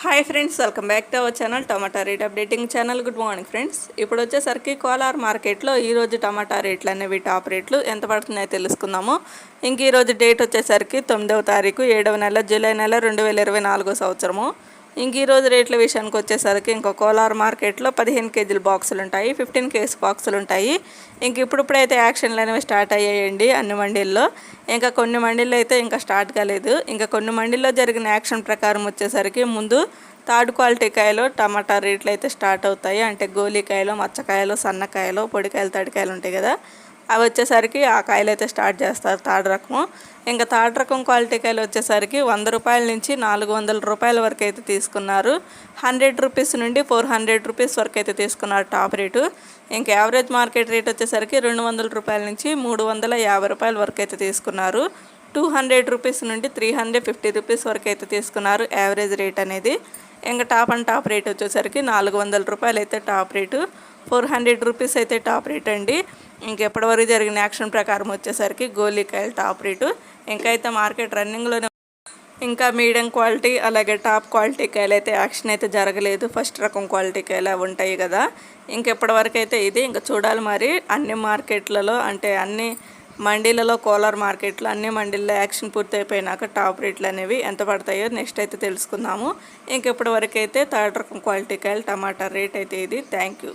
Hi friends, welcome back to our channel tomato rate updating channel. Good morning friends. ఇప్పుడు వచ్చేసరికి కోలార్ మార్కెట్లో ఈరోజు టమాటా రేట్లు అనేవి టాప్ రేట్లు ఎంత పడుతున్నాయో తెలుసుకుందాము. ఇంక ఈరోజు డేట్ వచ్చేసరికి 9వ తారీఖు 7వ నెల జూలై నెల 2024 సంవత్సరము. ఇంక ఈరోజు రేట్ల విషయానికి వచ్చేసరికి ఇంకో కోలార్ మార్కెట్లో 15 కేజీల బాక్సులు ఉంటాయి, 15 కేజీ బాక్సులు ఉంటాయి. ఇంక ఇప్పుడైతే యాక్షన్లు అనేవి స్టార్ట్ అయ్యాయండి అన్ని మండీల్లో. ఇంకా కొన్ని మండీల్లో అయితే ఇంకా స్టార్ట్ కాలేదు. ఇంకా కొన్ని మండీల్లో జరిగిన యాక్షన్ ప్రకారం వచ్చేసరికి ముందు థర్డ్ క్వాలిటీ కాయలు టమాటా రేట్లు అయితే స్టార్ట్ అవుతాయి. అంటే గోలీకాయలు, మచ్చకాయలు, సన్నకాయలు, పొడికాయలు, తడికాయలు ఉంటాయి కదా, అవి వచ్చేసరికి ఆ కాయలు అయితే స్టార్ట్ చేస్తారు థర్డ్ రకము. ఇంకా థర్డ్ రకం క్వాలిటీ కాయలు వచ్చేసరికి 100 రూపాయల నుంచి 400 రూపాయల వరకు అయితే తీసుకున్నారు. 100 రూపీస్ నుండి 400 రూపీస్ వరకు అయితే తీసుకున్నారు టాప్ రేటు. ఇంకా యావరేజ్ మార్కెట్ రేట్ వచ్చేసరికి 200 రూపాయల నుంచి 350 రూపాయల వరకు అయితే తీసుకున్నారు. 200 రూపీస్ నుండి 350 రూపీస్ వరకు అయితే తీసుకున్నారు యావరేజ్ రేట్ అనేది. ఇంకా టాప్ రేట్ వచ్చేసరికి 400 రూపాయలు అయితే టాప్ రేటు, 400 రూపీస్ అయితే టాప్ రేట్ అండి. ఇంకెప్పటివరకు జరిగిన యాక్షన్ ప్రకారం వచ్చేసరికి గోలీకాయలు టాప్ రేటు. ఇంకా అయితే మార్కెట్ రన్నింగ్లోనే. ఇంకా మీడియం క్వాలిటీ అలాగే టాప్ క్వాలిటీ కాయలు అయితే యాక్షన్ అయితే జరగలేదు. ఫస్ట్ రకం క్వాలిటీ కాయలు అవి ఉంటాయి కదా, ఇంకెప్పటివరకు అయితే ఇది. ఇంకా చూడాలి మరి అన్ని మార్కెట్లలో, అంటే అన్ని మండీలలో, కోలార్ మార్కెట్లో అన్ని మండీల్లో యాక్షన్ పూర్తి అయిపోయినాక టాప్ రేట్లు అనేవి ఎంత పడతాయో నెక్స్ట్ అయితే తెలుసుకుందాము. ఇంకెప్పటివరకు అయితే థర్డ్ రకం క్వాలిటీ కాయలు టమాటా రేట్ అయితే ఇది. Thank you.